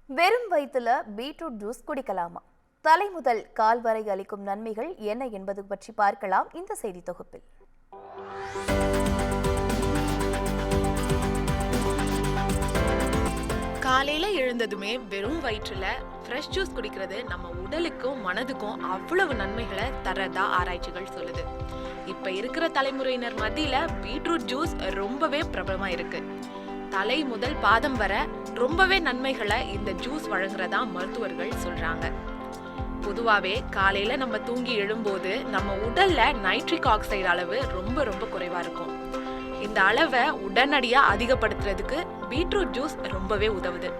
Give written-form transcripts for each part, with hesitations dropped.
வெறும் வயிற்றுல beetroot juice குடிக்கலாமா? தலை முதல் கால் வரை அளிக்கும் நன்மைகள் என்ன என்பது பற்றி பார்க்கலாம் இந்த செய்தி தொகுப்பில். காலையில எழுந்ததுமே வெறும் வயிற்றுல ஃப்ரெஷ் ஜூஸ் குடிக்கிறது நம்ம உடலுக்கும் மனதுக்கும் அவ்வளவு நன்மைகளை தரதா ஆராய்ச்சிகள் சொல்லுது. இப்ப இருக்கிற தலைமுறையினர் மத்தியில பீட்ரூட் ஜூஸ் ரொம்பவே பிரபலமா இருக்கு. தலை முதல் பாதம் வர ரொம்பவே நன்மைகளை இந்த ஜூஸ் வழங்குறதா மருத்துவர்கள் சொல்றாங்க. பொதுவாவே காலையில நம்ம தூங்கி எழும்போது நம்ம உடல்ல நைட்ரிக் ஆக்சைடு அளவு ரொம்ப குறைவா இருக்கும். இந்த அளவை உடனடியா அதிகப்படுத்துறதுக்கு பீட்ரூட் ஜூஸ் ரொம்பவே உதவுது.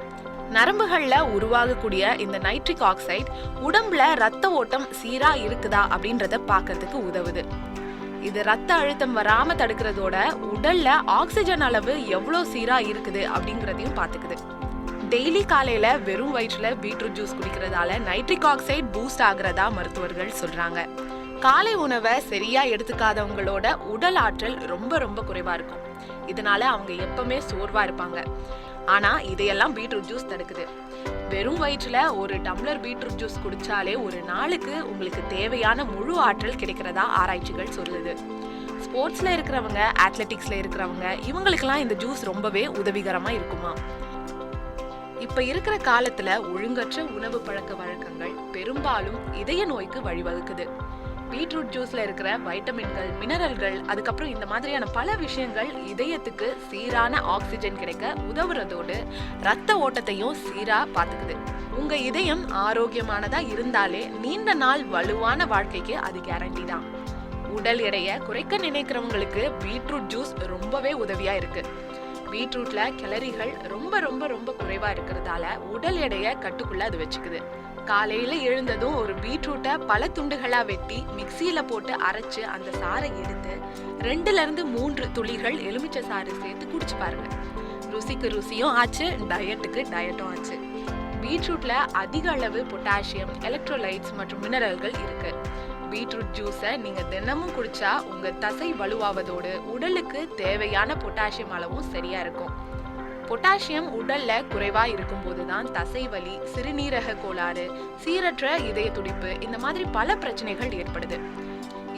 நரம்புகள்ல உருவாகக்கூடிய இந்த நைட்ரிக் ஆக்சைடு உடம்புல ரத்த ஓட்டம் சீரா இருக்குதா அப்படின்றத பாக்கிறதுக்கு உதவுது. இது ரத்த அழுத்தம் வராம தடுக்கிறதோட உடல்ல ஆக்சிஜன் அளவு எவ்வளவு சீரா இருக்குது அப்படிங்கறதையும் பாத்துக்குது. டெய்லி காலையில வெறும் வயிற்றுல பீட்ரூட் ஜூஸ் குடிக்கிறதால நைட்ரிக் ஆக்சைடு பூஸ்ட் ஆகுறதா மருத்துவர்கள் சொல்றாங்க. காலை உணவை சரியா எடுத்துக்காதவங்களோட உடல் ஆற்றல் ரொம்ப குறைவா இருக்கும். இதனால அவங்க எப்பவுமே சோர்வா இருப்பாங்க. ஆனா இதையெல்லாம் பீட்ரூட் ஜூஸ் தடுக்குது. வெறும் வயிற்றுல ஒரு டம்ளர் பீட்ரூட் ஜூஸ் குடிச்சாலே ஒரு நாளுக்கு உங்களுக்கு தேவையான முழு ஆற்றல் கிடைக்கிறதா ஆராய்ச்சிகள் சொல்லுது. ஸ்போர்ட்ஸ்ல இருக்கிறவங்க, அத்லெட்டிக்ஸ்ல இருக்கிறவங்க, இவங்களுக்கெல்லாம் இந்த ஜூஸ் ரொம்பவே உதவிகரமா இருக்குமா. இப்ப இருக்கிற காலத்துல ஒழுங்கற்ற உணவு பழக்க வழக்கங்கள் பெரும்பாலும் இதய நோய்க்கு வழிவகுக்குது. பீட்ரூட் ஜூஸ்ல இருக்கிற வைட்டமின்கள், மினரல்கள், அதுக்கப்புறம் இந்த மாதிரியான பல விஷயங்கள் இதயத்துக்கு சீரான ஆக்சிஜன் கிடைக்க உதவுறதோடு ரத்த ஓட்டத்தையும் சீரா பாத்துக்குது. உங்க இதயம் ஆரோக்கியமானதா இருந்தாலே நீண்ட நாள் வலுவான வாழ்க்கைக்கு அது கேரண்டி தான். உடல் எடையை குறைக்க நினைக்கிறவங்களுக்கு பீட்ரூட் ஜூஸ் ரொம்பவே உதவியா இருக்கு. பீட்ரூட்ல கேலரிகள் ரொம்ப குறைவா இருக்கிறதால உடல் எடையை கட்டுக்குள்ள அது வச்சுக்குது. காலையில எழுந்ததும் ஒரு பீட்ரூட்டை பல துண்டுகளா வெட்டி மிக்சியில போட்டு அரைச்சு அந்த சாறை எடுத்து 2-3 துளிகள் எலுமிச்சை சாறு சேர்த்து குடிச்சு பாருங்க. ருசிக்கு ருசியும் ஆச்சு, டயட்டுக்கு டயட்டும் ஆச்சு. பீட்ரூட்ல அதிக அளவு பொட்டாசியம், எலக்ட்ரோலைட்ஸ் மற்றும் மினரல்கள் இருக்கு. பீட்ரூட் ஜூஸை நீங்க தினமும் குடிச்சா உங்க தசை வலுவாவதோடு உடலுக்கு தேவையான பொட்டாசியம் அளவும் சரியா இருக்கும். பொட்டாசியம் உடல்ல குறைவா இருக்கும் போதுதான் தசை வலி, சிறுநீரக கோளாறு, சீரற்ற இதய துடிப்பு, இந்த மாதிரி பல பிரச்சனைகள் ஏற்படுது.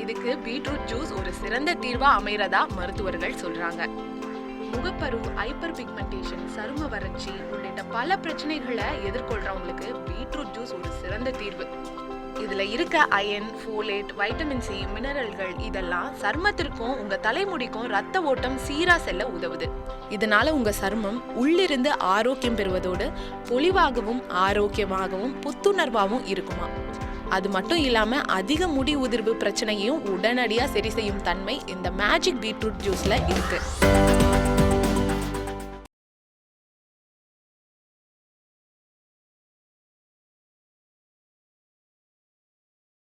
இதுக்கு பீட்ரூட் ஜூஸ் ஒரு சிறந்த தீர்வா அமைறதா மருத்துவர்கள் சொல்றாங்க. முகப்பரு, ஹைப்பர் பிக்மெண்டேஷன், சரும வறட்சி உள்ளிட்ட பல பிரச்சனைகளை எதிர்கொள்றவங்களுக்கு பீட்ரூட் ஜூஸ் ஒரு சிறந்த தீர்வு. இதுல இருக்க அயன், ஃபோலேட், வைட்டமின் சி, மினரல்கள் இதெல்லாம் சருமத்திற்கும் உங்க தலைமுடிக்கும் ரத்த ஓட்டம் சீரா செல்ல உதவுது. இதனால உங்க சருமம் உள்ளிருந்து ஆரோக்கியம் பெறுவதோடு பொலிவாகவும் ஆரோக்கியமாகவும் புத்துணர்வாகவும் இருக்குமா. அது மட்டும் இல்லாம அதிக முடி உதிர்வு பிரச்சனையும் உடனடியா சரி செய்யும் தன்மை இந்த மேஜிக் பீட்ரூட் ஜூஸ்ல இருக்கு.